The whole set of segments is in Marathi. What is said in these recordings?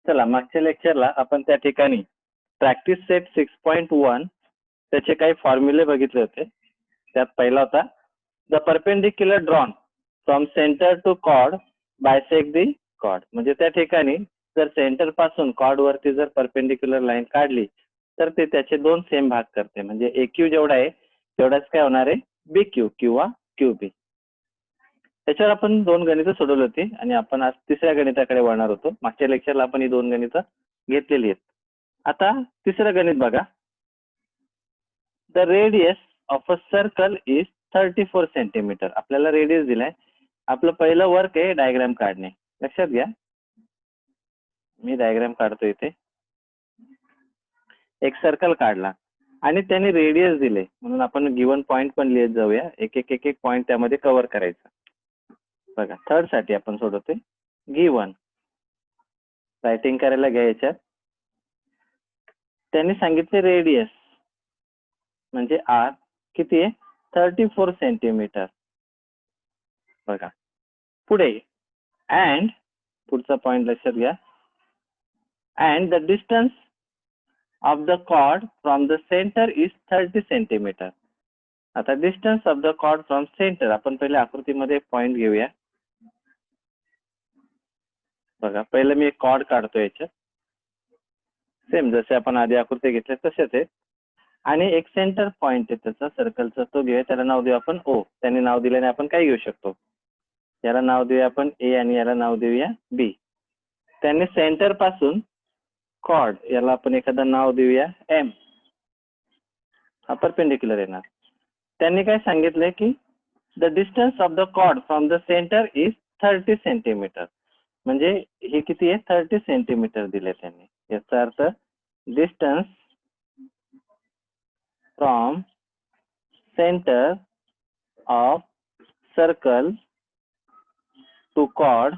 चला मागच्या लेक्चरला आपण त्या ठिकाणी प्रॅक्टिस सेट 6.1 त्याचे काही फॉर्म्युले बघितले होते. त्यात पहिला होता the perpendicular drawn from centre to chord bisect the chord. म्हणजे त्या ठिकाणी जर सेंटर पासून कॉर्ड वरती जर परपेंडिक्युलर लाईन काढली तर ते त्याचे दोन सेम भाग करते. म्हणजे ए क्यू जेवढा आहे तेवढाच काय होणार आहे बी क्यू किंवा क्यू बी. त्याच्यावर आपण दोन गणितं सोडवली होती आणि आपण आज तिसऱ्या गणिताकडे वळणार होतो. मागच्या लेक्चरला आपण ही दोन गणितं घेतलेली आहेत. आता तिसरं गणित बघा. The radius of a circle is 34 centimetre. आपल्याला रेडियस दिलाय. आपलं पहिलं वर्क आहे डायग्राम काढणे. लक्षात घ्या, मी डायग्राम काढतो. इथे एक सर्कल काढला आणि त्याने रेडियस दिले म्हणून आपण गिवन पॉइंट पण लिहित जाऊया. एक एक एक एक पॉइंट त्यामध्ये कव्हर करायचा. बघा थर्ड साठी आपण सोडवते. गिवन रायटिंग करायला घ्यायच्यात. त्यांनी सांगितले रेडियस म्हणजे आर किती आहे 34 सेंटीमीटर. बघा पुढे अँड पुढचा पॉइंट लक्षात घ्या. And the distance of the chord from the centre is 30 centimetre. आता distance of the chord from centre आपण पहिले आकृतीमध्ये पॉइंट घेऊया. बघा पहिलं मी एक कॉर्ड काढतो याच्यात सेम जसे आपण आधी आकृती घेतले तसेच आहे आणि एक सेंटर पॉइंट आहे त्याचा सर्कलचा तो घेऊया. त्याला नाव देऊ आपण ओ. त्यांनी नाव दिल्याने आपण काय घेऊ शकतो. याला नाव देऊया आपण ए आणि याला नाव देऊया बी. त्यांनी सेंटर पासून कॉर्ड याला आपण एखादं नाव देऊया एम. हा परपेंडिक्युलर येणार. त्यांनी काय सांगितलंय की the distance of the chord from the centre is 30 centimetre. म्हणजे हे किती आहे 30 सेंटीमीटर दिले त्यांनी. याचा अर्थ distance from centre of circle to chord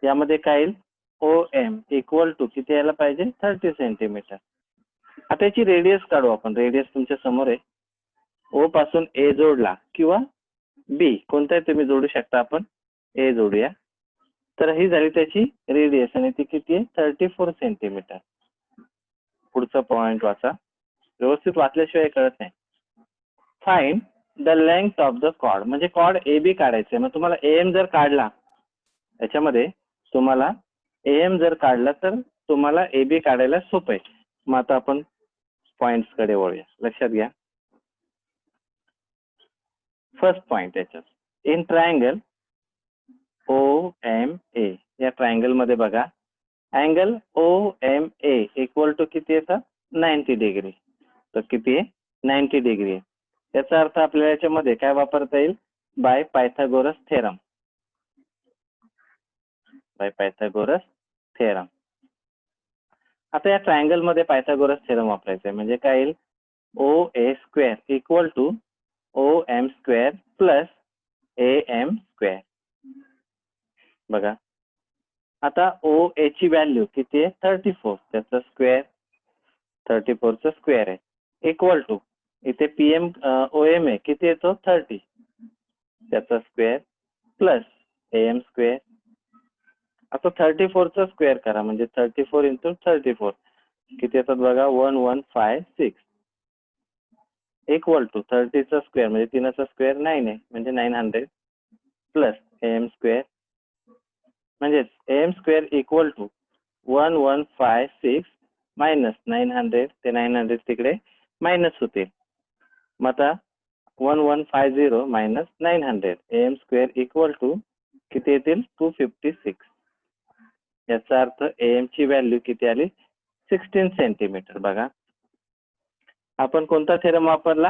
यामध्ये काय येईल ओ एम इक्वल टू किती यायला पाहिजे 30 सेंटीमीटर. आता याची रेडियस काढू आपण. रेडियस तुमच्या समोर आहे. ओ पासून ए जोडला किंवा बी कोणताही तुम्ही जोडू शकता. आपण ए जोडूया. तर ही झाली त्याची रेडियस आणि ती किती आहे 34 सेंटीमीटर. पुढचा पॉइंट वाचा. व्यवस्थित वाचल्याशिवाय कळत नाही. Find the length of the chord. म्हणजे कॉर्ड ए बी काढायचंय. मग तुम्हाला एम जर काढला याच्यामध्ये तुम्हाला एम जर काढला तर तुम्हाला ए बी काढायला सोपं आहे. मग आता आपण पॉइंट्स कडे वळूया. लक्षात घ्या. फर्स्ट पॉइंट याच्यात in triangle O M A. या ट्रायंगल मध्ये बघा angle O M A equal to किती येतं 90 डिग्री. तर किती आहे 90 डिग्री आहे. याचा अर्थ आपल्याला याच्यामध्ये काय वापरता येईल by Pythagoras theorem. Bye Pythagoras theorem. आता या ट्रायंगल मध्ये पायथागोरस थेरम वापरायचा आहे. म्हणजे काय येईल O A square equal to O M square plus A M square. बघा आता ओ ए ची व्हॅल्यू किती आहे 34. त्याचा स्क्वेअर 34 चा स्क्वेअर आहे इक्वल टू इथे पीएम ओ एम आहे किती येतो 30 त्याचा square plus A M square. आता 34 चा स्क्वेअर करा. म्हणजे 34 इंटू 34 किती येतात बघा 1156 इक्वल टू 30 चा स्क्वेअर म्हणजे 3 चा स्क्वेअर 9 आहे म्हणजे 900 प्लस ए एम स्क्वेअर म्हणजे M square equal to 1156 minus 900. ते 900 तिकडे मायनस होते. मग आता 1150 minus 900 M square equal to किती येतील 256. याचा अर्थ एम ची व्हॅल्यू किती आली 16 सेंटीमीटर. बघा आपण कोणता थेरम वापरला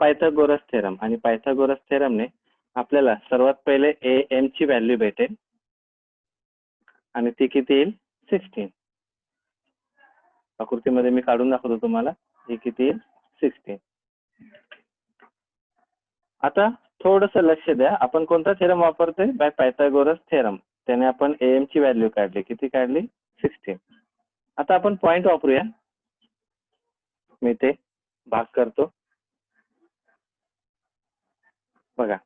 पायथागोरस थेरम. आणि पायथागोरस थेरमने आपल्याला सर्वात पहिले ए एम ची व्हॅल्यू भेटेल आणि ती किती येईल 16. आकृतीमध्ये मी काढून दाखवतो तुम्हाला. ही किती येईल 16. आता थोडस लक्ष द्या. आपण कोणता थेरम वापरतोय बाय पायथागोरस थेरम. त्याने आपण ए एम ची व्हॅल्यू काढली. किती काढली 16. आता आपण पॉइंट वापरूया. मी ते भाग करतो. बघा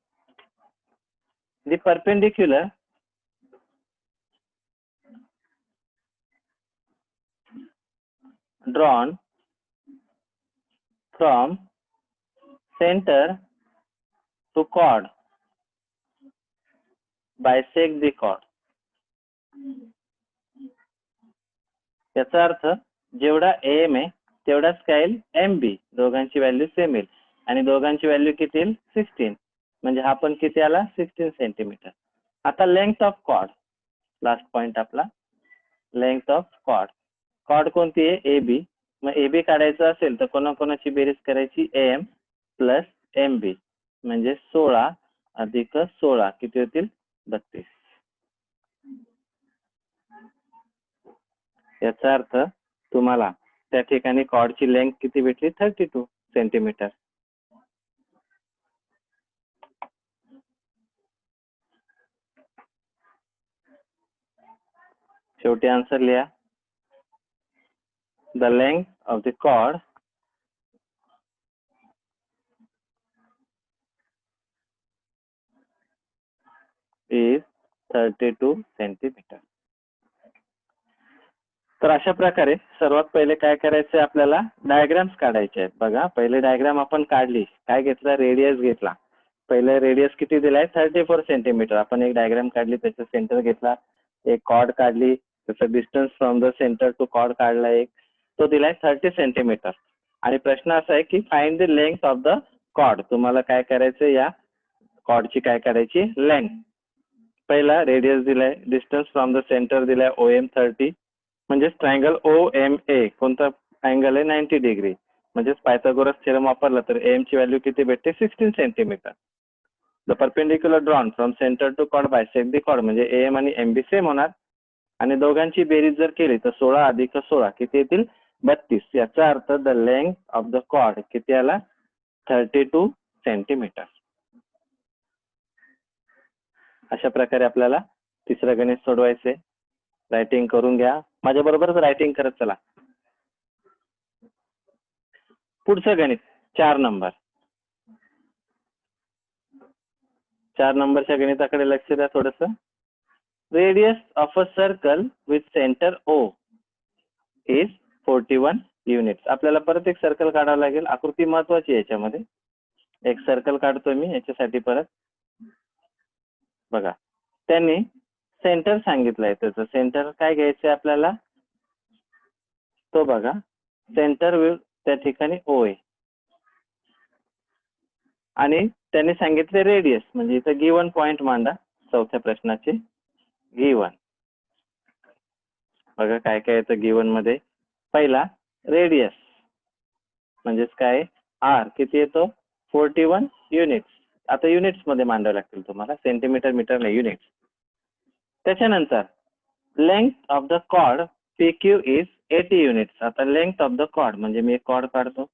दी perpendicular drawn from center to chord bisect the chord. याचा अर्थ जेवढा AM आहे तेवढाच काय येईल MB, दोघांची व्हॅल्यू सेम येईल आणि दोघांची व्हॅल्यू किती येईल 16, म्हणजे हा पण किती आला 16 सेंटीमीटर. आता length of chord, last point आपला लेंथ ऑफ कॉर्ड. कॉर्ड कोणती आहे AB, मग AB काढायचं असेल तर कोणाकोणाची बेरीज करायची AM प्लस MB म्हणजे 16 अधिक 16 किती होतील 32. याचा अर्थ तुम्हाला त्या ठिकाणी कॉर्डची लेंथ किती भेटली 32 सेंटीमीटर. शेवटी आन्सर लिहा. The length of the chord is 32 centimetre. तर अशा प्रकारे सर्वात पहिले काय करायचंय आपल्याला डायग्राम्स काढायचे आहेत. बघा पहिले डायग्राम आपण काढली, काय घेतला रेडियस घेतला. पहिले रेडियस किती दिलाय 34 सेंटीमीटर. आपण एक डायग्राम काढली, त्याचा सेंटर घेतला, एक कॉर्ड काढली, त्याचा distance from the centre to chord काढला एक, तो दिलाय 30 सेंटीमीटर. आणि प्रश्न असा आहे की find the length of the chord. तुम्हाला काय करायचं या कॉर्डची काय काढायची लेंथ. पहिला रेडियस दिलाय, डिस्टन्स फ्रॉम द सेंटर दिलाय OM 30, म्हणजे ट्रायंगल OMA कोणता अँगल आहे 90 डिग्री, म्हणजे पायथागोरस थेरम वापरला तर AM ची व्हॅल्यू किती भेटते 16 centimetre. The perpendicular drawn from centre to chord bisect the chord, म्हणजे AM आणि MB सेम होणार आणि दोघांची बेरीज जर केली तर 16 अधिक 16 किती येतील 32. याचा अर्थ the length of the chord किती आला 32 सेंटीमीटर. अशा प्रकारे आपल्याला तिसरं गणित सोडवायचे. रायटिंग करून घ्या, माझ्या बरोबरच रायटिंग करत चला. पुढचं गणित 4 नंबर. 4 नंबरच्या गणिताकडे लक्ष द्या थोडस. Radius of a circle with centre O is 41 units. आपल्याला परत एक सर्कल काढावं लागेल. आकृती महत्वाची आहे याच्यामध्ये. एक सर्कल काढतोय मी याच्यासाठी परत. बघा त्यांनी सेंटर सांगितलंय, त्याचं सेंटर काय घ्यायचंय आपल्याला, तो बघा सेंटर त्या ठिकाणी O आहे आणि त्यांनी सांगितले रेडियस, म्हणजे इथं गिवन पॉइंट मांडा चौथ्या प्रश्नाचे. गिवन बघा काय काय येतं गिवन मध्ये. पहिला रेडियस म्हणजेच काय R किती येतो 41 युनिट्स. आता युनिट्स मध्ये मांडावे लागतील तुम्हाला, सेंटीमीटर मीटर नाही, युनिट्स. त्याच्यानंतर length of the chord PQ is 80 units. आता लेंथ ऑफ द कॉर्ड म्हणजे मी एक कॉर्ड काढतो,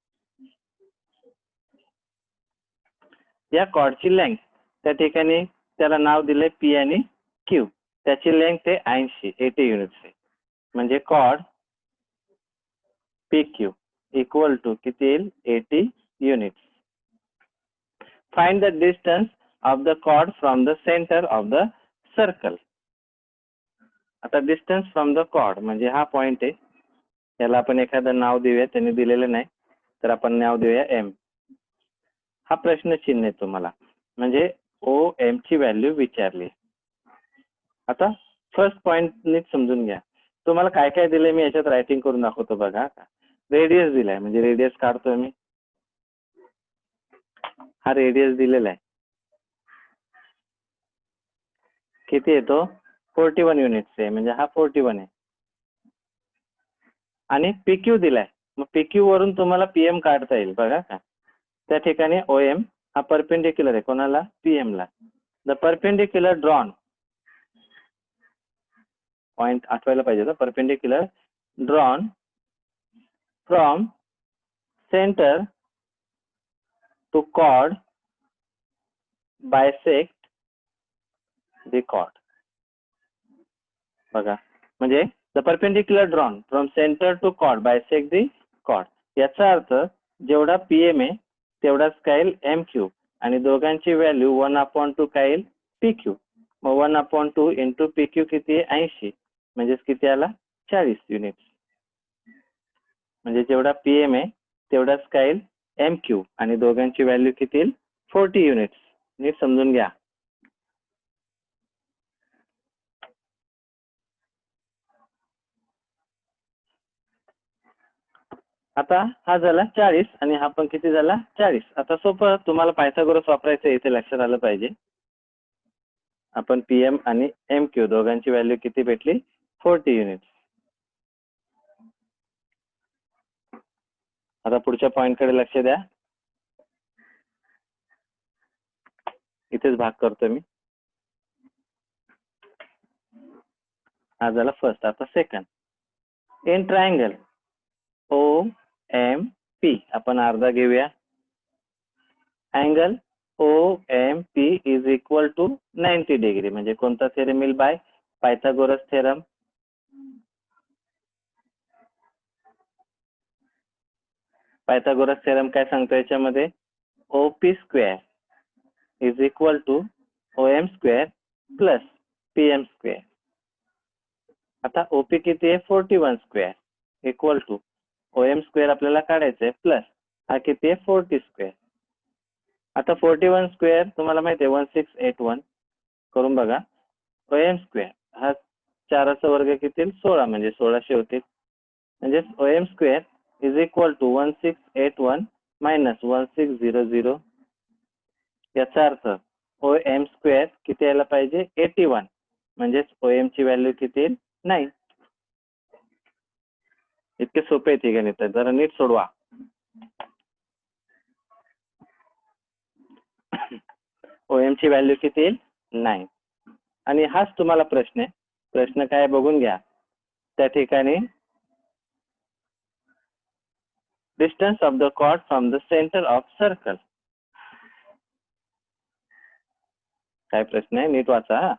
या कॉर्डची लेंथ त्या ठिकाणी त्याला नाव दिले P आणि Q. त्याची लेंथ आहे 80 युनिट्स आहे, म्हणजे कॉर्ड PQ इक्वल टू किती येईल 80 units. Find the distance of the chord from the centre of the circle. आता डिस्टन्स फ्रॉम द कॉर्ड म्हणजे हा पॉइंट आहे, याला आपण एखादं नाव देऊया, त्यांनी दिलेलं नाही तर आपण नाव देऊया M. हा प्रश्न चिन्ह आहे तुम्हाला, म्हणजे OM ची व्हॅल्यू विचारली. आता फर्स्ट पॉइंट नीट समजून घ्या. तुम्हाला काय काय दिलंय मी याच्यात रायटिंग करून दाखवतो. बघा रेडियस दिलाय, म्हणजे रेडियस काढतोय मी. हा रेडियस दिलेला आहे, किती येतो 41 युनिट्स आहे, म्हणजे हा 41 आहे. आणि PQ दिलाय, मग PQ वरून तुम्हाला PM काढता येईल. बघा का त्या ठिकाणी OM हा परपेंडिक्युलर आहे कोणाला PM ला. द परपेंडिक्युलर ड्रॉन, पॉइंट आठवायला पाहिजे तर perpendicular drawn from centre to chord bisect the chord. बघा म्हणजे the perpendicular drawn from centre to chord bisect the chord. याचा अर्थ जेवढा PM आहे तेवढाच काय येईल MQ आणि दोघांची व्हॅल्यू 1/2 काय येईल PQ. मग 1/2 इंटू PQ किती आहे 80, म्हणजेच किती आला 40 युनिट्स. म्हणजे जेवढा PM आहे तेवढाच काय येईल MQ, आणि दोघांची व्हॅल्यू किती येईल 40 युनिट्स. नीट समजून घ्या. आता हा झाला 40 आणि हा पण किती झाला 40. आता सोपं, तुम्हाला पायथागोरस वापरायचं इथे लक्षात आलं पाहिजे. आपण PM आणि MQ दोघांची व्हॅल्यू किती भेटली 40 युनिट्स. आता पुढच्या पॉइंटकडे लक्ष द्या. इथेच भाग करतो मी. हा झाला फर्स्ट. आता सेकंड. इन ट्रायंगल OMP आपण अर्धा घेऊया. Angle OMP is equal to 90 degree. म्हणजे कोणता थेरम येईल by Pythagoras theorem. Pythagoras theorem काय सांगतो याच्यामध्ये, OP square is equal to OM square plus PM square. आता OP किती आहे 41 square equal to OM square आपल्याला काढायचं आहे प्लस हा किती आहे 40 स्क्वेअर. आता 41 स्क्वेअर तुम्हाला माहिती आहे 1681 करून बघा. OM स्क्वेअर हा 4चा वर्ग किती 16 म्हणजे 1600 होतील. म्हणजे OM square is equal to 1681 minus 1600. याचा अर्थ OM स्क्वेअर किती यायला पाहिजे 81. म्हणजेच OM ची व्हॅल्यू किती येईल 9. इतके सोपे आहे हे गणित, जरा नीट सोडवा. OM ची व्हॅल्यू किती येईल 9. आणि हाच तुम्हाला प्रश्न आहे. प्रश्न काय बघून घ्या. त्या ठिकाणी distance of the chord from the centre of circle. काय प्रश्न आहे नीट वाचा.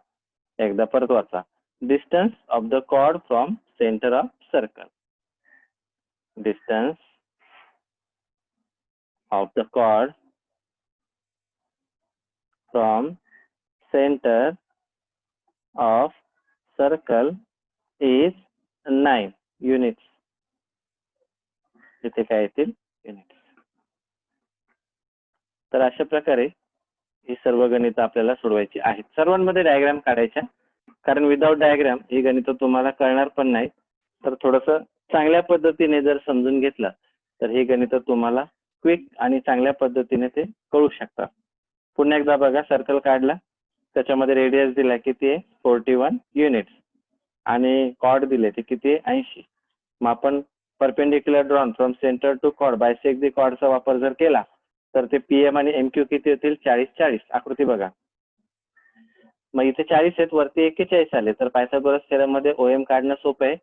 एकदा परत वाचा. Distance of the chord from centre of circle. Distance of the chord from centre of circle is 9 units. इथे काय येतील युनिट्स. तर अशा प्रकारे ही सर्व गणित आपल्याला सोडवायची आहेत. सर्वांमध्ये डायग्राम काढायच्या, कारण विदाउट डायग्राम ही गणित तुम्हाला कळणार पण नाही. तर थोडस चांगल्या पद्धतीने जर समजून घेतलं तर ही गणित तुम्हाला क्विक आणि चांगल्या पद्धतीने ते कळू शकतात. पुन्हा एकदा बघा. सर्कल काढला, त्याच्यामध्ये रेडियस दिला किती आहे 41 युनिट्स आणि कॉर्ड दिले ते किती आहे 80. मग आपण perpendicular drawn from centre to chord bisect the कॉर्डचा वापर जर केला तर ते PM आणि MQ किती होतील 40-40. आकृती बघा. मग इथे 40 आहेत, वरती 41 आले, तर पायथागोरस थेरम मध्ये OM काढणं सोपं आहे.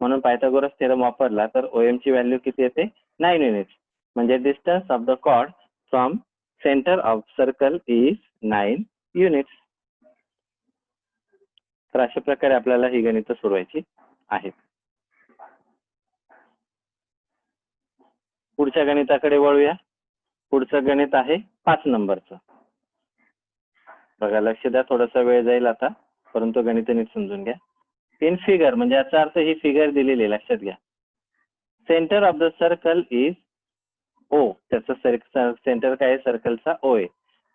म्हणून पायथागोरस थेरम वापरला तर OM ची व्हॅल्यू किती येते 9 युनिट्स. म्हणजे distance of the chord from centre of circle is 9 units. तर अशा प्रकारे आपल्याला ही गणित सोडवायची आहेत. पुढच्या गणिताकडे वळूया. पुढचं गणित आहे 5 नंबरचं. बघा लक्ष द्या, थोडासा वेळ जाईल आता, परंतु गणित नीट समजून घ्या. इन फिगर म्हणजे याचा अर्थ ही फिगर दिलेली लक्षात घ्या. Centre of the circle is O. त्याचं सेंटर काय आहे सर्कलचा O आहे.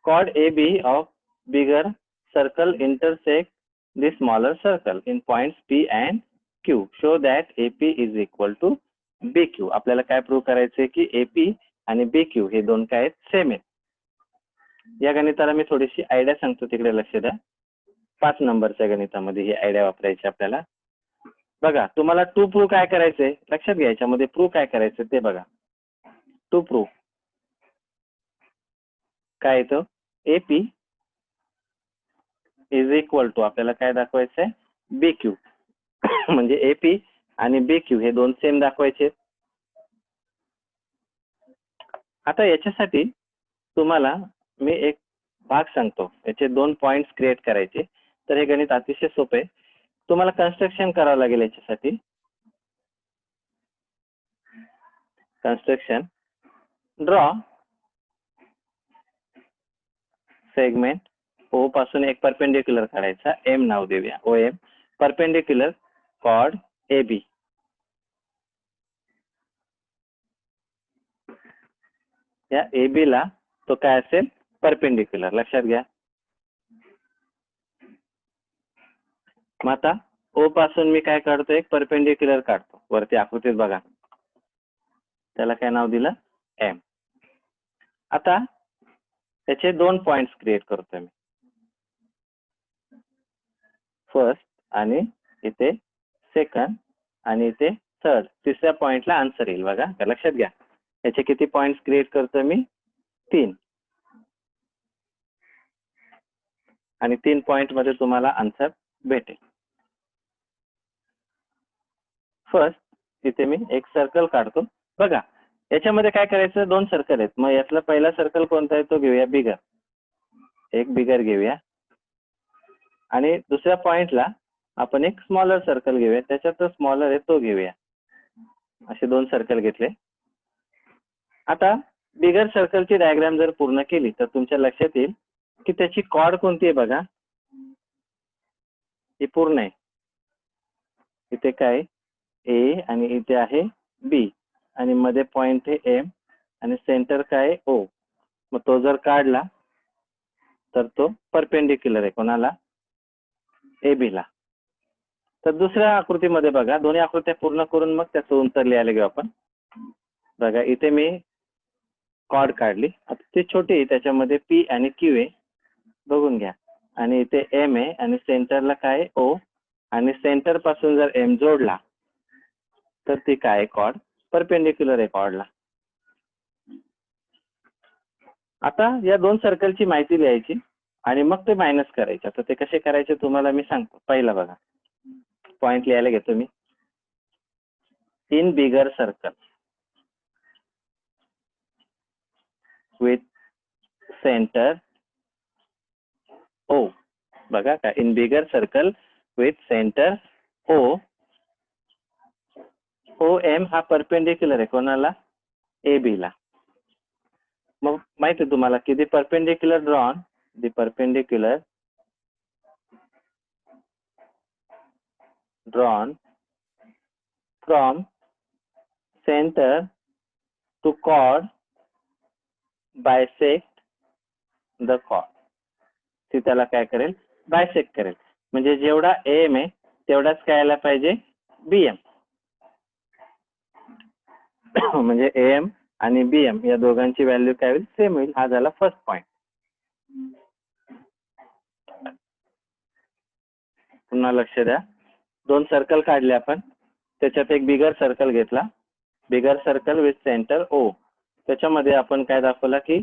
Chord AB of bigger circle intersect the smaller circle in points P and Q. Show that AP is equal to BQ. आपल्याला काय प्रूव्ह करायचंय की AP आणि BQ हे दोन काय आहेत सेम आहेत. या गणिताला मी थोडीशी आयडिया सांगतो, तिकडे लक्ष द्या. 5 नंबरच्या गणितामध्ये ही आयडिया वापरायची आपल्याला. बघा तुम्हाला टू प्रूव्ह काय करायचंय लक्षात घ्या. याच्यामध्ये प्रूव्ह काय करायचं ते बघा. टू प्रूव्ह काय येतं AP इज इक्वल टू आपल्याला काय दाखवायचंय BQ. म्हणजे AP आणि BQ हे दोन सेम दाखवायचे. आता याच्यासाठी तुम्हाला मी एक भाग सांगतो. याचे 2 पॉइंट्स क्रिएट करायचे. तर हे गणित अतिशय सोपे आहे. तुम्हाला कन्स्ट्रक्शन करावं लागेल याच्यासाठी. कन्स्ट्रक्शन ड्रॉ सेगमेंट O पासून एक परपेंडिक्युलर काढायचा, M नाव देऊया OM. Perpendicular chord AB. या AB ला तो काय असेल, परपेंडिक्युलर. लक्षात घ्या. मग आता O पासून मी काय काढतो, एक परपेंडिक्युलर काढतो. वरती आकृतीत बघा, त्याला काय नाव दिलं, M. आता त्याचे 2 पॉइंट्स क्रिएट करतोय मी, फर्स्ट आणि इथे सेकंड आणि इथे थर्ड. तिसऱ्या पॉइंटला आन्सर येईल बघा. लक्षात घ्या, याचे किती पॉइंट्स क्रिएट करतोय मी, 3. आणि 3 पॉइंट मध्ये तुम्हाला आन्सर भेटेल. फर्स्ट इथे मी एक सर्कल काढतो. बघा, याच्यामध्ये काय करायचं, 2 सर्कल आहेत. मग यातला पहिला सर्कल कोणता आहे तो घेऊया, बिगर. एक बिगर घेऊया आणि दुसऱ्या पॉइंटला आपण एक स्मॉलर सर्कल घेऊया, त्याच्यात स्मॉलर आहे तो घेऊया. असे 2 सर्कल घेतले. आता बिगर सर्कलची डायग्राम जर पूर्ण केली तर तुमच्या लक्षात येईल की त्याची कॉर्ड कोणती आहे बघा, ही पूर्ण आहे. इथे काय A आणि इथे आहे B आणि मध्ये पॉइंट आहे M आणि सेंटर काय O. मग तो जर काढला तर तो परपेंडिक्युलर आहे कोणाला, AB ला. तर दुसऱ्या आकृतीमध्ये बघा, दोन्ही आकृत्या पूर्ण करून मग त्याचं उत्तर लिहायला घेऊ आपण. बघा, इथे मी कॉर्ड काढली. आता ती छोटी आहे, त्याच्यामध्ये P आणि Q आहे, बघून घ्या. आणि इथे M आहे आणि सेंटरला काय O आणि सेंटर पासून जर M जोडला तर ती काय कॉर्ड, परपेंडिक्युलर आहे कॉर्डला. आता या 2 सर्कलची माहिती लिहायची आणि मग ते मायनस करायचं. तर ते कसे करायचे तुम्हाला मी सांगतो. पहिला बघा, पॉइंट लिहायला घेतो मी. In bigger circle with centre O. बघा का, in bigger circle with centre O. OM हा परपेंडिक्युलर आहे कोणाला, AB ला. मग माहिती आहे तुम्हाला की the perpendicular drawn, the perpendicular drawn from centre to chord bisect the chord. ती त्याला काय करेल, बायसेक्ट करेल. म्हणजे जेवढा AM आहे तेवढाच काय यायला पाहिजे, BM. म्हणजे AM आणि BM या दोघांची व्हॅल्यू काय होईल, सेम होईल. हा झाला फर्स्ट पॉइंट. पुन्हा लक्ष द्या, 2 सर्कल काढले आपण, त्याच्यात एक बिगर सर्कल घेतला, बिगर सर्कल विथ सेंटर O. त्याच्यामध्ये आपण काय दाखवला की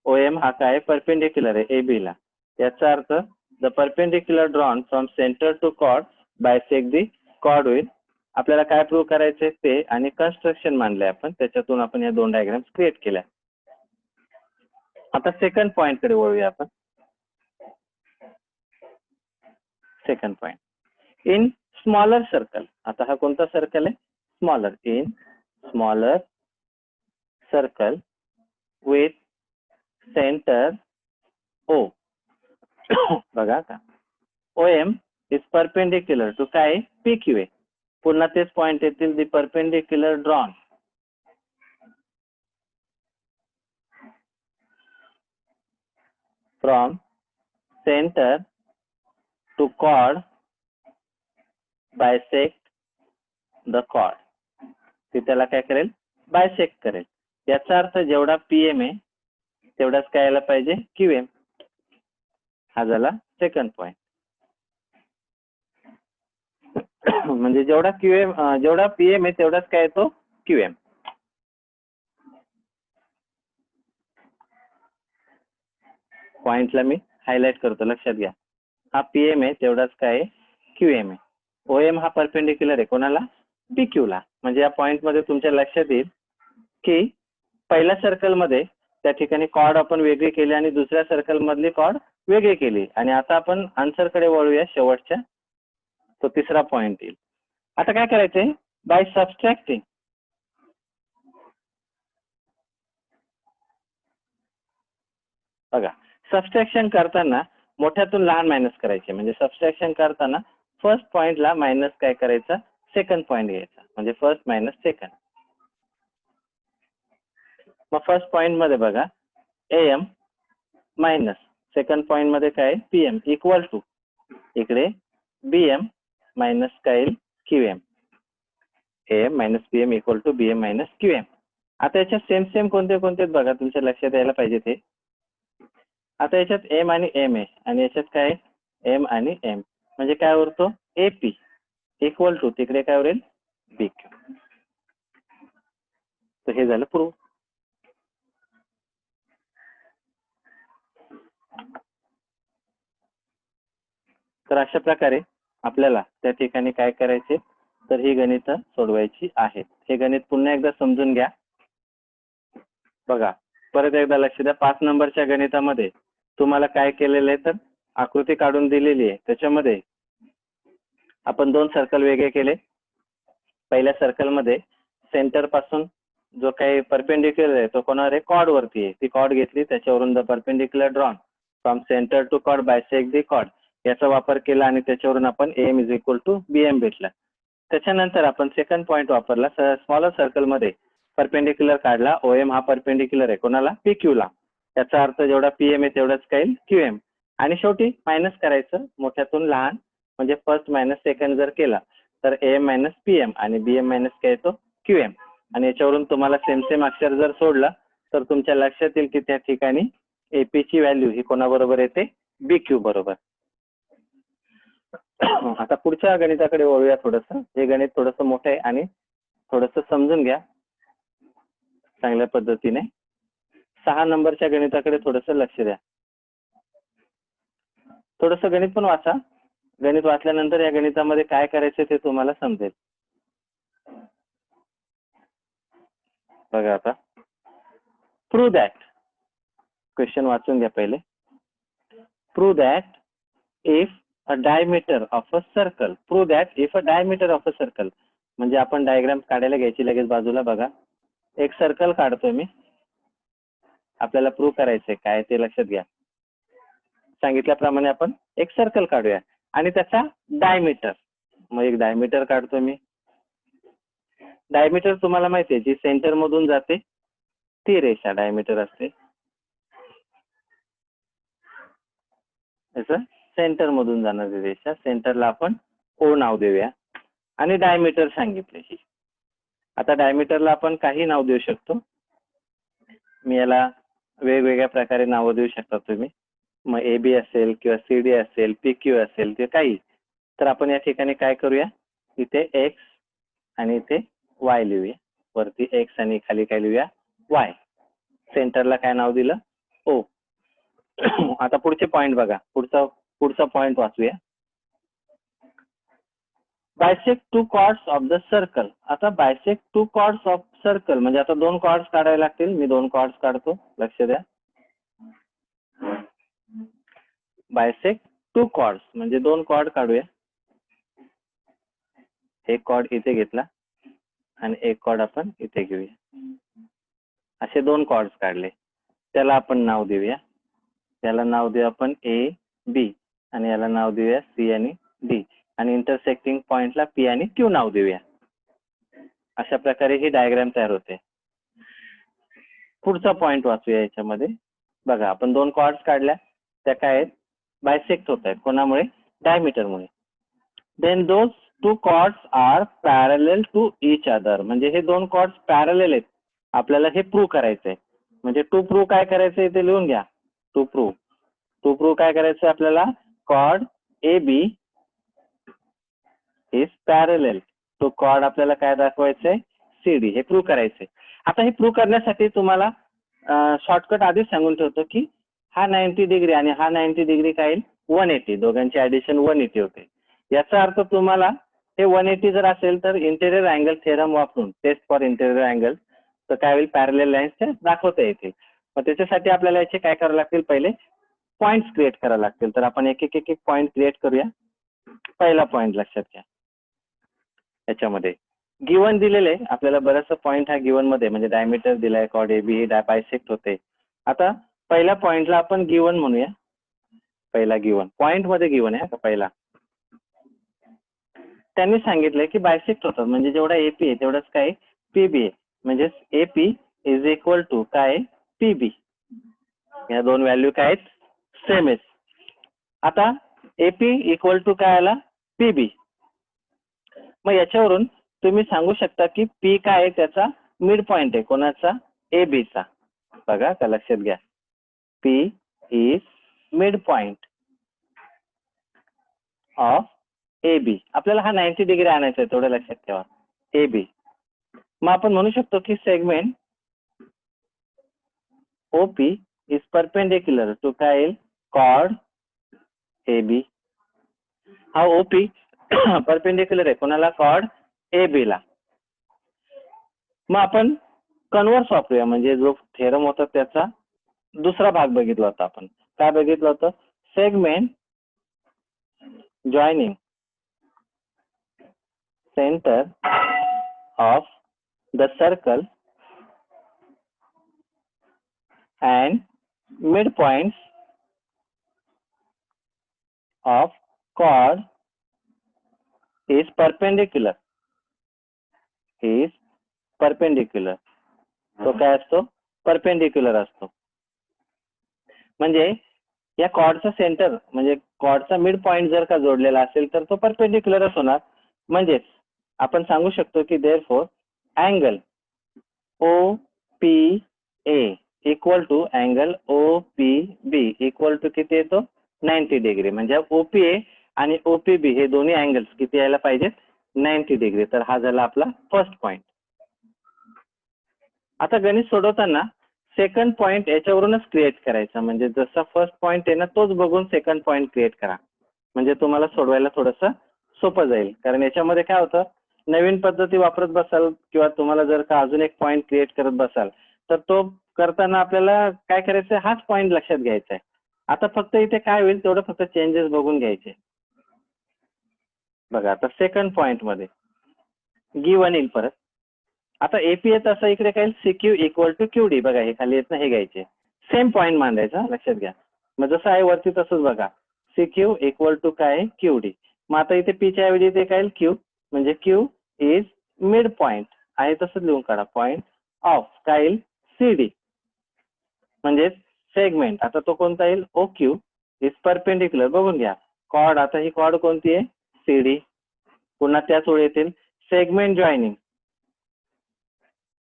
OM हा काय परपेंडिक्युलर आहे AB ला. याचा अर्थ the perpendicular drawn from centre to chord bisect the chord होईल. आपल्याला काय प्रूव्ह करायचे ते आणि कन्स्ट्रक्शन मांडले आपण, त्याच्यातून आपण या 2 डायग्राम्स क्रिएट केल्या. आता सेकंड पॉइंट कडे वळूया आपण. Second point, in smaller circle. आता हा कोणता सर्कल आहे, smaller. In smaller circle with centre O. बघा का, OM इज परपेंडिक्युलर टू काय, PQ आहे. पुन्हा तेच पॉइंट येतील, the perpendicular drawn from centre to chord bisect the chord. ती त्याला काय करेल, बायसेक्ट करेल. याचा अर्थ जेवढा PM आहे तेवढाच काय यायला पाहिजे, QM. हा झाला सेकंड पॉइंट. म्हणजे जेवढा जेवढा PM आहे तेवढाच काय येतो, QM. पॉइंटला मी हायलाइट करतो, लक्षात घ्या. हा PM आहे तेवढाच काय QM आहे. OM हा परपेंडिक्युलर आहे कोणाला, PQ ला. म्हणजे या पॉइंट मध्ये तुमच्या लक्षात येईल की पहिल्या सर्कल मध्ये त्या ठिकाणी कॉर्ड आपण वेगळी केली आणि दुसऱ्या सर्कल मधली कॉर्ड वेगळी केली. आणि आता आपण आन्सर कडे वळूया शेवटच्या, तो तिसरा पॉइंट येईल. आता काय करायचंय, बाय सबस्ट्रॅक्टिंग. बघा, सबस्ट्रॅक्शन करताना मोठ्यातून लहान मायनस करायचे. म्हणजे सबस्ट्रॅक्शन करताना फर्स्ट पॉइंटला मायनस काय करायचा, सेकंड पॉइंट घ्यायचा. म्हणजे फर्स्ट मायनस सेकंड. मग फर्स्ट पॉइंट मध्ये बघा AM मायनस सेकंड पॉइंट मध्ये काय PM इक्वल टू इकडे BM मायनस काय येईल QM. AM minus PM equal to BM minus QM. आता याच्यात सेम सेम कोणते कोणते बघा तुमच्या लक्षात यायला पाहिजे ते. आता याच्यात M आणि M आहे आणि याच्यात काय M आणि M म्हणजे काय उरतो AP इक्वल टू तिकडे काय उरेल BQ. तर हे झालं प्रूफ. तर अशा प्रकारे आपल्याला त्या ठिकाणी काय करायचे तर ही गणित सोडवायची आहेत. हे गणित पुन्हा एकदा समजून घ्या. बघा परत एकदा लक्ष द्या. 5 नंबरच्या गणितामध्ये तुम्हाला काय केलेलं आहे तर आकृती काढून दिलेली आहे. त्याच्यामध्ये आपण 2 सर्कल वेगळे केले. पहिल्या सर्कल मध्ये सेंटर पासून जो काही परपेंडिक्युलर आहे तो कोणावर आहे कॉर्ड वरती आहे. ती कॉर्ड घेतली त्याच्यावरून the perpendicular drawn from centre to chord bisect the chord याचा वापर केला आणि त्याच्यावरून आपण AM is equal to BM भेटला. त्याच्यानंतर आपण सेकंड पॉइंट वापरला. स्मॉलर सर्कल मध्ये परपेंडिक्युलर काढला. OM हा परपेंडिक्युलर आहे कोणाला PQ ला. त्याचा अर्थ जेवढा PM आहे तेवढाच काय QM आणि शेवटी मायनस करायचं मोठ्यातून लहान म्हणजे फर्स्ट मायनस सेकंड जर केला तर AM मायनस PM आणि BM मायनस काय येतो QM. आणि याच्यावरून तुम्हाला सेम सेम अक्षर जर सोडला तर तुमच्या लक्षात येईल की त्या ठिकाणी AP ची व्हॅल्यू ही कोणाबरोबर येते BQ बरोबर. आता पुढच्या गणिताकडे वळूया. थोडंसं हे गणित थोडंसं मोठं आहे आणि थोडंसं समजून घ्या चांगल्या पद्धतीने. 6 नंबरच्या गणिताकडे थोडंसं लक्ष द्या. थोडंसं गणित पण वाचा. गणित वाचल्यानंतर या गणितामध्ये काय करायचं ते तुम्हाला समजेल. बघा आता प्रूव्ह दॅट क्वेश्चन वाचून घ्या पहिले. Prove that if a diameter of a circle. Prove that if a diameter of a circle म्हणजे आपण डायग्राम काढायला घ्यायची लगेच बाजूला. बघा एक सर्कल काढतोय मी. आपल्याला प्रूव्ह करायचंय काय ते लक्षात घ्या. सांगितल्याप्रमाणे आपण एक सर्कल काढूया आणि त्याचा डायमीटर. मग एक डायमीटर काढतो मी. डायमीटर तुम्हाला माहिती आहे जी सेंटर मधून जाते ती रेषा डायमीटर असते. सेंटर मधून जाणारी रेषा सेंटरला आपण O नाव देऊया आणि डायमीटर सांगितले ही. आता डायमीटरला आपण काही नाव देऊ शकतो. मी याला वेगवेगळ्या प्रकारे नावं देऊ शकता तुम्ही. मग AB असेल किंवा CD असेल PQ असेल ते काही. तर आपण या ठिकाणी काय करूया इथे X आणि इथे Y लिहूया. वरती X आणि खाली काय लिहूया Y. सेंटरला काय नाव दिलं O. आता पुढचे पॉइंट बघा. पुढचा पॉइंट वाचूया. Bisect two chords of the circle. आता bisect two chords of circle म्हणजे आता 2 कॉर्ड्स काढावे लागतील. मी 2 कॉर्ड्स काढतो लक्ष द्या. बायसेक्ट टू कॉर्ड्स म्हणजे 2 कॉर्ड काढूया. एक कॉर्ड इथे घेतला आणि एक कॉर्ड आपण इथे घेऊया. असे 2 कॉर्ड्स काढले. त्याला आपण नाव देऊया. त्याला नाव देऊ आपण AB आणि याला नाव देऊया C आणि D आणि इंटरसेक्टिंग पॉइंटला P आणि Q नाव देऊया. अशा प्रकारे ही डायग्राम तयार होते. पुढचा पॉइंट वाचूया याच्यामध्ये. बघा आपण 2 कॉर्ड्स काढल्या त्या काय आहेत बायसेक्ट होत आहेत कोणामुळे डायमीटरमुळे. Then those 2 chords are parallel to each other म्हणजे हे 2 कॉर्ड्स पॅरलल आहेत. आपल्याला हे प्रूव्ह करायचंय. म्हणजे टू प्रूव्ह काय करायचंय ते लिहून घ्या. टू प्रूव्ह काय करायचंय आपल्याला chord AB is parallel to chord आपल्याला काय दाखवायचंय CD हे प्रूव्ह करायचंय. आता हे प्रूव्ह करण्यासाठी तुम्हाला शॉर्टकट आधीच सांगून ठेवतो की हा 90 डिग्री आणि हा 90 डिग्री काय येईल 180. दोघांची ऍडिशन 180 होते. याचा अर्थ तुम्हाला हे 180 जर असेल तर इंटेरियर अँगल थेरम वापरून टेस्ट फॉर इंटेरियर अँगल तर काय होईल पॅरलल लाईन्स दाखवता येतील. मग त्याच्यासाठी आपल्याला याचे काय करावं लागतील पहिले पॉइंट्स क्रिएट करावे लागतील. तर आपण एक एक पॉइंट क्रिएट करूया. पहिला पॉइंट लक्षात घ्या. याच्यामध्ये गिवन दिलेले आपल्याला बरेचसे पॉइंट हा गिवन मध्ये म्हणजे डायमीटर दिलाय कॉर्ड AB ही बायसेक्ट होते. आता पहिल्या पॉइंटला आपण गिवन म्हणूया. पहिला गिवन पॉइंट मध्ये गिवन आहे का पहिला. त्यांनी सांगितलंय की बायसेक्ट होतात म्हणजे जेवढा AP आहे तेवढाच काय PB आहे म्हणजे AP इज इक्वल टू काय पीबी. या दोन व्हॅल्यू काय आहेत सेम आहेत. आता एपी इक्वल टू काय आला पीबी. मग याच्यावरून तुम्ही सांगू शकता की पी काय आहे त्याचा मिड पॉइंट आहे कोणाचा ए बीचा. बघा का लक्षात घ्या P is mid point of A B. आपल्याला हा 90 डिग्री आणायचा आहे थोडं लक्षात ठेवा ए बी. मग आपण म्हणू शकतो की segment OP is perpendicular to काय येईल कॉर्ड ए बी. हा ओपी परपेंडिक्युलर आहे कोणाला कॉर्ड ए बी ला. मग आपण कन्व्हर्स वापरूया म्हणजे जो थेरम होता त्याचा दुसरा भाग बघितला होता आपण. काय बघितलं होतं segment joining centre of the circle and midpoints of chord is perpendicular. तो काय असतो परपेंडिक्युलर असतो. म्हणजे या कॉर्डचा सेंटर म्हणजे कॉर्डचा मिड पॉइंट जर का जोडलेला असेल तर तो परपेंडिक्युलरच होणार. म्हणजेच आपण सांगू शकतो की therefore angle O P A equal to angle O P B equal to किती येतो 90 डिग्री. म्हणजे ओपी ए आणि ओपी बी हे दोन्ही अँगल्स किती यायला पाहिजेत 90 डिग्री. तर हा झाला आपला फर्स्ट पॉइंट. आता गणित सोडवताना सेकंड पॉइंट याच्यावरूनच क्रिएट करायचा. म्हणजे जसा फर्स्ट पॉइंट आहे ना तोच बघून सेकंड पॉइंट क्रिएट करा. म्हणजे तुम्हाला सोडवायला थोडंसं सोपं जाईल. कारण याच्यामध्ये काय होतं नवीन पद्धती वापरत बसाल किंवा तुम्हाला जर का अजून एक पॉइंट क्रिएट करत बसाल तर तो करताना आपल्याला काय करायचं हाच पॉइंट लक्षात घ्यायचा आहे. आता फक्त इथे काय होईल तेवढं फक्त चेंजेस बघून घ्यायचे. बघा आता सेकंड पॉइंट मध्ये गिव्हन येईल परत. आता एपी येत असं इकडे काय CQ equal to Q D. बघा हे खाली येत ना हे घ्यायचे सेम पॉइंट मांडायचा लक्षात घ्या. मग जसं आहे वरती तसंच बघा सीक्यू इक्वल टू काय क्यू डी. मग आता इथे पीच्या ऐवजी ते काय क्यू म्हणजे क्यू इज मिड पॉइंट आहे तसंच लिहून काढा पॉइंट ऑफ काय येईल सी डी. म्हणजे सेगमेंट आता तो कोणता येईल ओ क्यू इज परपेंडिक्युलर. बघून घ्या कॉर्ड आता ही कॉर्ड कोणती आहे सी डी. पुन्हा त्याच ओळी येतील सेगमेंट जॉईनिंग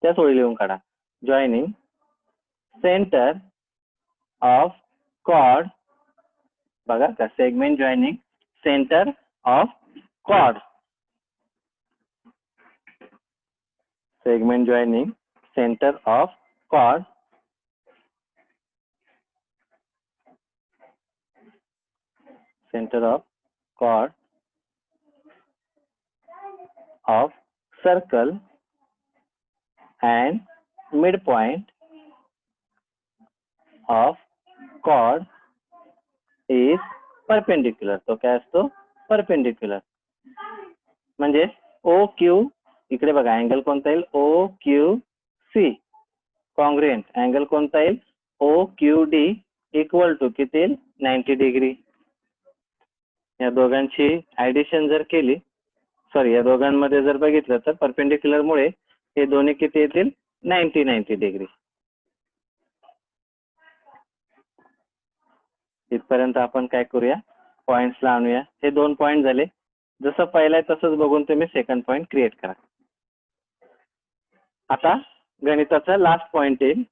त्याच ओळी लिहून काढा जॉईनिंग सेंटर ऑफ कॉर्ड. बघा का segment joining centre of chord. Segment joining centre of chord center of chord of circle and midpoint of chord is perpendicular. तो काय असतो परपेंडिक्युलर. म्हणजे ओ क्यू इकडे बघा अँगल कोणता येईल O Q C congruent angle कोणता येईल O Q D equal to किती येईल 90 डिग्री. या दोघांची ऍडिशन जर केली सॉरी या दोघांमध्ये जर बघितलं तर परपेंडिक्युलर मुळे हे दोन्ही किती येतील 90 डिग्री. इथपर्यंत आपण काय करूया पॉइंट्सला आणूया. हे दोन पॉइंट झाले. जसं पहिलं आहे तसंच बघून तुम्ही सेकंड पॉइंट क्रिएट करा. आता गणिताचा लास्ट पॉइंट येईल.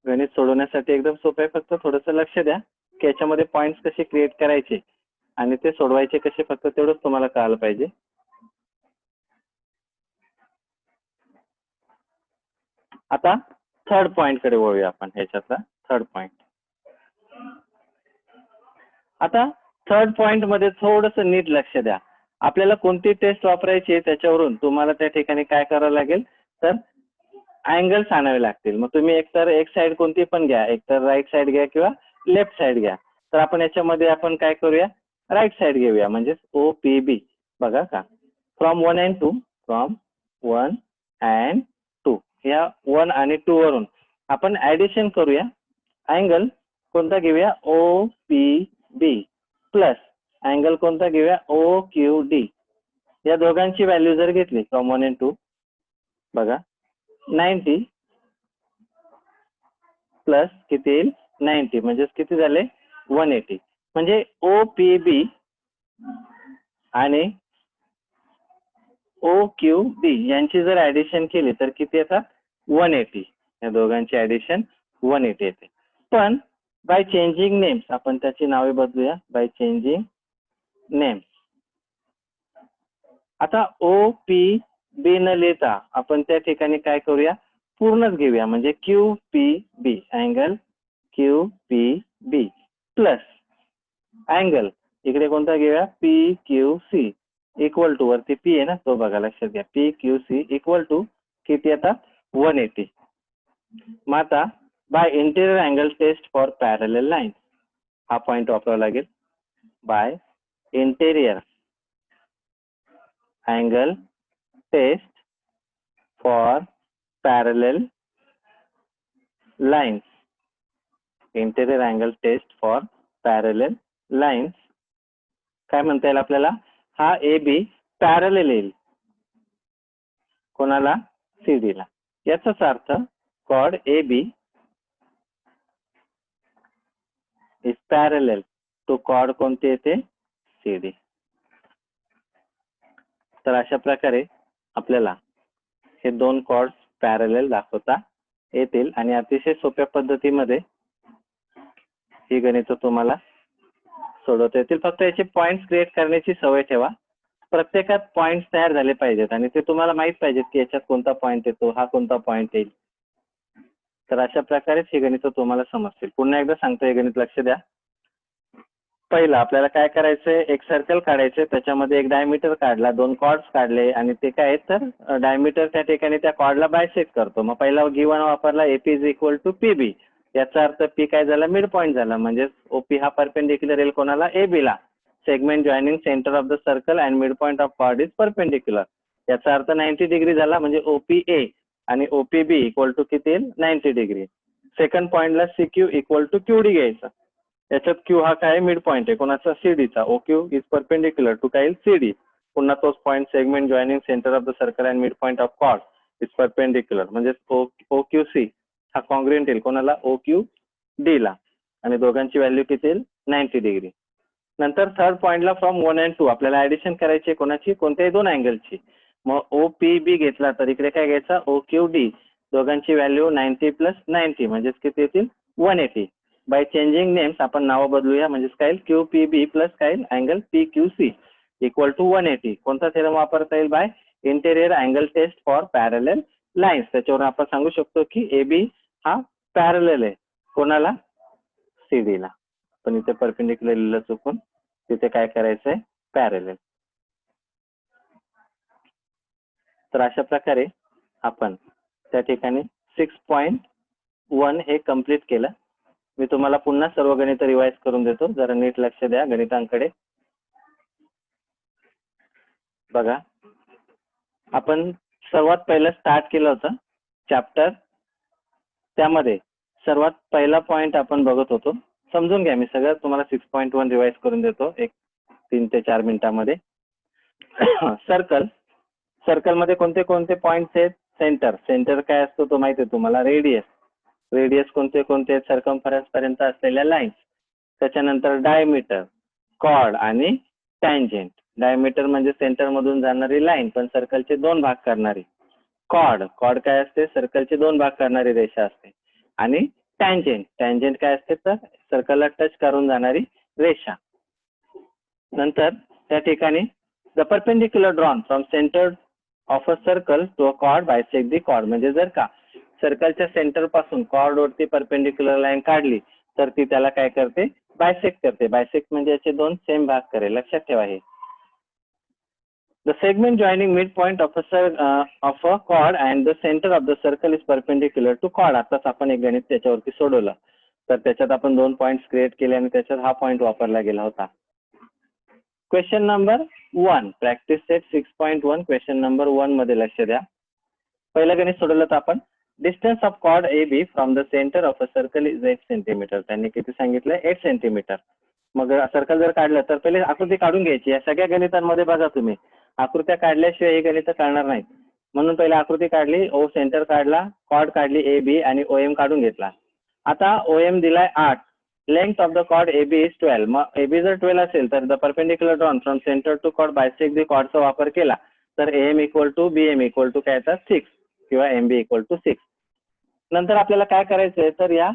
गणित सोडवण्यासाठी एकदम सोपं आहे. फक्त थोडंसं लक्ष द्या की याच्यामध्ये पॉइंट्स कसे क्रिएट करायचे आणि ते सोडवायचे कसे फक्त तेवढंच तुम्हाला कळायला पाहिजे. आता थर्ड पॉइंट कडे वळूया आपण. ह्याच्यातला थर्ड पॉइंट. आता थर्ड पॉइंट मध्ये थोडंसं नीट लक्ष द्या. आपल्याला कोणती टेस्ट वापरायची आहे त्याच्यावरून तुम्हाला त्या ठिकाणी काय करावं लागेल तर अँगल्स आणावे लागतील. मग तुम्ही एकतर एक साइड कोणती पण घ्या एकतर राईट साइड घ्या किंवा लेफ्ट साइड घ्या. तर आपण याच्यामध्ये आपण काय करूया राईट साइड घेऊया म्हणजे ओ पी बी. बघा का फ्रॉम 1 and 2 फ्रॉम 1 and 2 या 1 आणि 2 वरून आपण ऍडिशन करूया. अँगल कोणता घेऊया ओ पी बी प्लस अँगल कोणता घेऊया ओ क्यू डी. या दोघांची व्हॅल्यू जर घेतली फ्रॉम 1 and 2 बघा 90 प्लस किती येईल 90 म्हणजेच किती झाले 180. म्हणजे OPB आणि OQB यांची जर ऍडिशन केली तर किती येतात 180. या दोघांची ऍडिशन 180 येते. पण बाय चेंजिंग नेम्स आपण त्याची नावे बदलूया. बाय चेंजिंग नेम्स आता OPB न लिहिता आपण त्या ठिकाणी काय करूया पूर्णच घेऊया. म्हणजे QPB angle QPB plus angle इकडे कोणता घेऊया PQC इक्वल टू वरती P आहे ना तो बघा लक्षात घ्या. PQC इक्वल टू किती येतात 180. मग आता by interior angle test for parallel line हा पॉइंट वापरावा लागेल. By interior angle test for parallel lines. Interior angle test for parallel lines काय म्हणता येईल आपल्याला हा AB पॅरलल येईल कोणाला CD ला. याचाच अर्थ chord AB is parallel to chord कोणते येते CD. तर अशा प्रकारे आपल्याला हे दोन कॉर्ड्स पॅरलल दाखवता येतील आणि अतिशय सोप्या पद्धतीमध्ये ही गणित तुम्हाला सोडवता येतील. फक्त याचे पॉइंट्स क्रिएट करण्याची सवय ठेवा. प्रत्येकात पॉइंट्स तयार झाले पाहिजेत आणि ते तुम्हाला माहित पाहिजेत की याच्यात कोणता पॉइंट येतो हा कोणता पॉइंट येईल. तर अशा प्रकारेच ही गणित तुम्हाला समजतील. पुन्हा एकदा सांगतो हे गणित लक्ष द्या. पहिलं आपल्याला काय करायचंय एक सर्कल काढायचंय त्याच्यामध्ये एक डायमीटर काढला दोन कॉर्ड्स काढले आणि ते काय तर डायमीटर त्या ठिकाणी त्या कॉर्डला बायसेक्ट करतो. मग पहिला गिवन वापरला AP is equal to PB. याचा अर्थ P काय झाला मिड पॉइंट झाला म्हणजे OP हा परपेंडिक्युलर येईल कोणाला AB ला. Segment joining centre of the circle and mid point of chord is perpendicular. याचा अर्थ 90 डिग्री झाला म्हणजे OPA आणि OPB इक्वल टू किती येईल 90 डिग्री. सेकंड पॉइंटला CQ इक्वल टू QD घ्यायचा. याच्यात Q हा काय मिड पॉइंट आहे कोणाचा CDचा. OQ इज परपेंडिक्युलर टू काय CD. पुन्हा तोच point segment joining centre of the circle and mid point of chord is perpendicular म्हणजे OQC हा कॉन्ग्रुएंट येईल कोणाला OQD ला आणि दोघांची व्हॅल्यू किती येईल 90 डिग्री. नंतर थर्ड पॉइंटला फ्रॉम 1 and 2 आपल्याला ऍडिशन करायची कोणाची कोणत्याही दोन अँगलची. मग OPB घेतला तर इकडे काय घ्यायचा OQD. दोघांची व्हॅल्यू 90 प्लस 90 म्हणजेच किती येतील 180. बाय चेंजिंग नेम्स आपण नावं बदलूया म्हणजेच काय QPB प्लस काय अँगल PQC इक्वल टू 180. कोणता थेरम वापरता येईल by interior angle test for parallel lines. त्याच्यावरून आपण सांगू शकतो की AB हा पॅरलल आहे कोणाला CD ला. पण इथे परपेंडिक्युलर लिहिलं चुकून तिथे काय करायचंय पॅरलल. तर अशा प्रकारे आपण त्या ठिकाणी 6.1 हे कम्प्लीट केलं. मी तुम्हाला पुन्हा सर्व गणित रिवाइज करून देतो जरा नीट लक्ष द्या गणितांकडे. बघा आपण सर्वात पहिलं स्टार्ट केलं होतं चॅप्टर. त्यामध्ये सर्वात पहिला पॉइंट आपण बघत होतो. समजून घ्या मी सगळं तुम्हाला 6.1 रिवाइज करून देतो एक 3 ते 4 मिनिटांमध्ये. सर्कल सर्कलमध्ये कोणते कोणते पॉइंट्स आहेत. सेंटर सेंटर काय असतो तो माहिती आहे तुम्हाला. रेडियस रेडियस कोणते कोणते सर्कम्फरन्स पर्यंत असलेल्या लाईन्स. त्याच्यानंतर डायमीटर कॉर्ड आणि टँजेंट. डायमीटर म्हणजे सेंटर मधून जाणारी लाईन पण सर्कलचे दोन भाग करणारी. कॉर्ड कॉर्ड काय असते सर्कलचे दोन भाग करणारी रेषा असते. आणि टँजेंट टँजेंट काय असते तर सर्कलला टच करून जाणारी रेषा. नंतर त्या ठिकाणी the perpendicular drawn from centre of a circle to a chord bisect the chord. म्हणजे जर का सर्कलच्या सेंटर पासून कॉर्ड वरती परपेंडिक्युलर लाईन काढली तर ती त्याला काय करते बायसेक्ट करते. बायसेक्ट म्हणजे याचे दोन सेम भाग करेल लक्षात ठेवा हे. The segment joining midpoint of a chord and the center of the circle is perpendicular to chord. आताच आपण एक गणित त्याच्यावरती सोडवलं तर त्याच्यात आपण दोन पॉइंट्स क्रिएट केले आणि त्याच्यात हा पॉइंट वापरला गेला होता. Question number 1 practice set 6.1 question number 1 मध्ये लक्ष द्या. पहिलं गणित सोडवलं तर आपण distance of chord AB from the centre of a circle is 8 centimetre. त्यांनी किती सांगितलंय 8 सेंटीमीटर. मग सर्कल जर काढलं तर पहिले आकृती काढून घ्यायची. या सगळ्या गणितांमध्ये बघा तुम्ही आकृत्या काढल्याशिवाय हे गणित काढणार नाहीत. म्हणून पहिले आकृती काढली O सेंटर काढला कॉर्ड काढली AB आणि OM काढून घेतला. आता OM दिलाय 8, length of the chord AB is 12. मग AB जर 12 असेल तर the perpendicular drawn from centre to chord bisect the कॉर्डचा वापर केला तर AM equal to BM equal to काय येतात 6 किंवा MB इक्वल टू 6. नंतर आपल्याला काय करायचंय तर या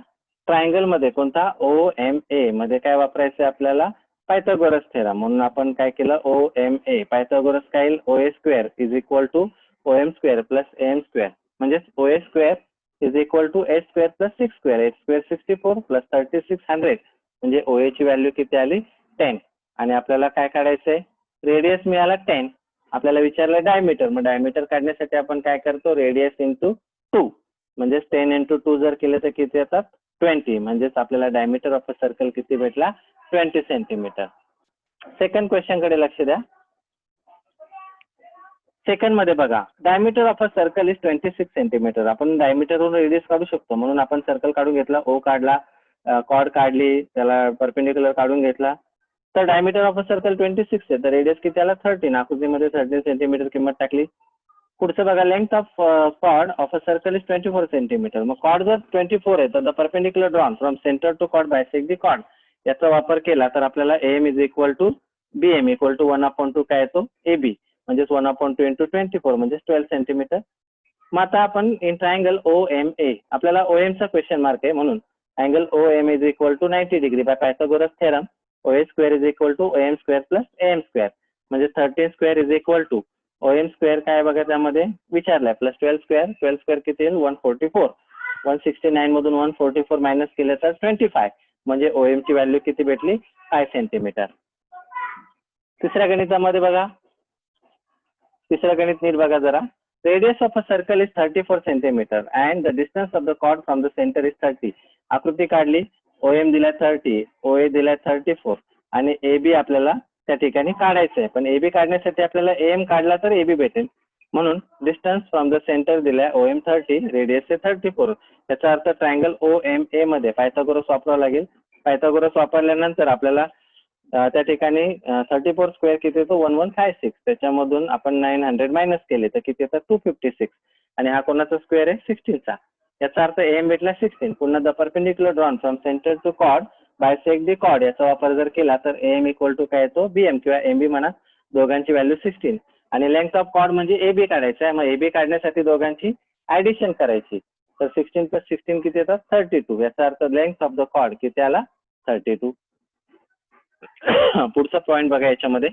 ट्रायंगल मध्ये कोणता OMA मध्ये काय वापरायचंय आपल्याला पायथागोरस थेरम. म्हणून आपण काय केलं OMA पायथागोरस काय येईल OA square is equal to OM square plus AM square म्हणजे OA square is equal to H square plus 6 square. H square 64 plus 3600 म्हणजे OA ची व्हॅल्यू किती आली 10. आणि आपल्याला काय काढायचंय रेडियस मिळाला 10. आपल्याला विचारलं डायमीटर. मग डायमीटर काढण्यासाठी आपण काय करतो रेडियस इंटू 2 म्हणजे 10 इंटू 2 जर केलं तर किती येतात 20. म्हणजेच आपल्याला डायमीटर ऑफ अ सर्कल किती भेटला 20 सेंटीमीटर. सेकंड क्वेश्चन कडे लक्ष द्या. सेकंड मध्ये बघा diameter of a circle is 26 centimetre. आपण डायमीटरवरून रेडियस काढू शकतो म्हणून आपण सर्कल काढून घेतला O काढला कॉर्ड काढली त्याला परपेंडिक्युलर काढून घेतला तर डायमीटर ऑफ अ सर्कल 26 आहे तर रेडियस किती आला 13. आकृतीमध्ये 13 सेंटीमीटर किंमत टाकली. पुढचं बघा length of chord of a circle is 24 centimetre. मग कॉर्ड जर 24 आहे तर the perpendicular drawn from centre to chord bisect the chord याचा वापर केला तर आपल्याला AM is equal to BM equal to 1/2 काय येतो AB म्हणजेच 1/2 इंटू 24 म्हणजे 12 सेंटीमीटर. मग आता आपण इन ट्रायंगल OMA आपल्याला OM चा क्वेश्चन मार्क आहे म्हणून angle OM is equal to 90 degree by Pythagoras theorem OA square is equal to OM square plus AM square म्हणजे 13 square is equal to OM square काय बघा त्यामध्ये विचारलाय प्लस 12 स्क्वेअर. 12 स्क्वेअर किती येईल 144. 169 मधून 144 मायनस केलं तर 25 म्हणजे OM ची व्हॅल्यू किती भेटली 5 सेंटीमीटर. तिसऱ्या गणितामध्ये बघा तिसरं गणित नीट बघा जरा. Radius of a circle is 34 centimetre and the distance of the chord from the centre is 30. आकृती काढली OM दिलाय 30 OA दिलाय 34 आणि AB आपल्याला त्या ठिकाणी काढायचं आहे पण AB काढण्यासाठी आपल्याला AM काढला तर AB भेटेल. म्हणून डिस्टन्स फ्रॉम द सेंटर दिलाय OM 30 रेडियस आहे 34. याचा अर्थ ट्रायंगल OMA मध्ये पायथागोरस वापरावा लागेल. पायथागोरस वापरल्यानंतर आपल्याला त्या ठिकाणी 34 स्क्वेअर किती येतो 1156. त्याच्यामधून आपण 900 मायनस केले तर किती येतात 256 आणि हा कोणाचा स्क्वेअर आहे 16 चा. याचा अर्थ AM भेटला 16. पुन्हा the perpendicular drawn from centre to chord bisect the chord याचा वापर जर केला तर AM इक्वल टू काय येतो BM किंवा MB म्हणा. दोघांची व्हॅल्यू 16 आणि लेंथ ऑफ कॉर्ड म्हणजे AB काढायचा आहे. मग AB काढण्यासाठी दोघांची ऍडिशन करायची तर 16 प्लस 16 किती येतात 32. याचा अर्थ लेंथ ऑफ द कॉर्ड किती आला 32. पुढचा पॉइंट बघा याच्यामध्ये.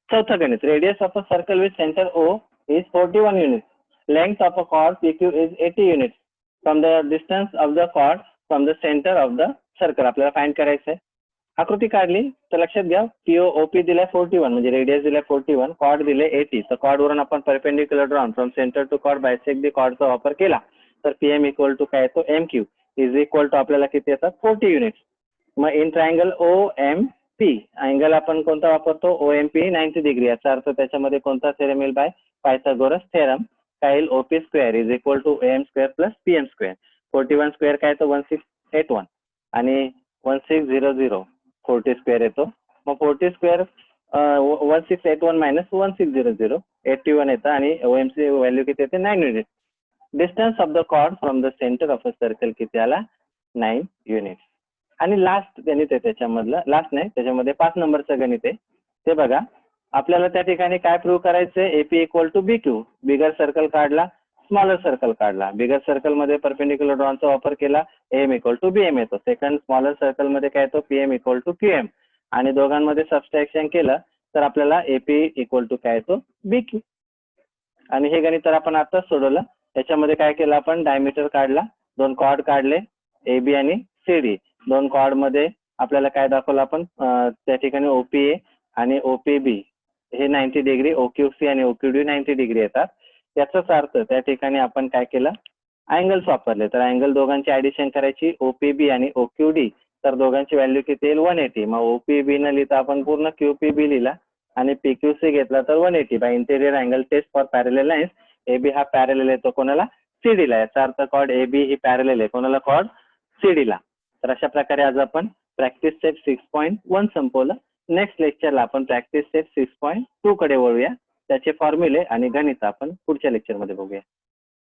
चौथा गणित radius of a circle with centre O is 41 units. Length of a chord PQ is 80 units. From the distance of the chord from the centre of the circle आपल्याला फाइंड करायचं आहे. आकृती काढली तर लक्षात घ्या OP दिलाय 41 म्हणजे रेडियस दिलाय 41 कॉर्ड दिले 80 तर कॉर्ड वरून आपण perpendicular drawn from centre to chord bisect the कॉर्डचा वापर केला तर PM इक्वल टू काय येतो MQ इज इक्वल टू आपल्याला किती येतात 40 युनिट्स. मग इन ट्रायंगल OMP अँगल आपण कोणता वापरतो OMP 90 डिग्री. याचा अर्थ त्याच्यामध्ये कोणता थेरम येईल बाय पायथागोरस थेरम काय येईल OP square is equal to AM square plus PM square. 41 square काय येतो 1681 आणि 1600 40 स्क्वेअर येतो. मग 40 स्क्वेअर 1681 मायनस 1600 81 येतं आणि OM ची व्हॅल्यू किती येते 9 unit. Distance of the chord from the centre of a circle किती आला 9 युनिट. आणि लास्ट गणित आहे त्याच्यामधलं लास्ट नाही त्याच्यामध्ये 5 नंबरचं गणित आहे ते बघा. आपल्याला त्या ठिकाणी काय प्रूव्ह करायचंय AP equal to BQ. Bigger circle काढला स्मॉलर सर्कल काढला. बिगर सर्कल मध्ये परपेंडिक्युलर ड्रॉनचा वापर केला AM इक्वल टू BM येतो. सेकंड स्मॉलर सर्कल मध्ये काय येतो PM इक्वल टू QM आणि दोघांमध्ये सबस्ट्रॅक्शन केलं तर आपल्याला AP इक्वल टू काय येतो BQ. आणि हे गणित तर आपण आताच सोडवलं. याच्यामध्ये काय केलं आपण डायमीटर काढला 2 कॉर्ड काढले AB आणि CD. 2 कॉर्ड मध्ये आपल्याला काय दाखवलं आपण त्या ठिकाणी OPA आणि OPB हे 90 डिग्री OQC आणि OQD 90 डिग्री येतात. याचाच अर्थ त्या ठिकाणी आपण काय केलं अँगल्स वापरले तर अँगल दोघांची ऍडिशन करायची OPB आणि OQD तर दोघांची व्हॅल्यू किती येईल 180. मग OPB न लिहिता आपण पूर्ण QPB लिहिला आणि PQC घेतला तर 180 by interior angle test for parallel lines. AB हा पॅरलल येतो कोणाला CD ला. याचा अर्थ कॉर्ड AB ही पॅरलल आहे कोणाला कॉर्ड CD ला. तर अशा प्रकारे आज आपण प्रॅक्टिस सेट 6.1 संपवलं. नेक्स्ट लेक्चरला आपण प्रॅक्टिस सेट 6.2 कडे वळूया. त्याचे फॉर्म्युले आणि गणित आपण पुढच्या लेक्चरमध्ये बघूया.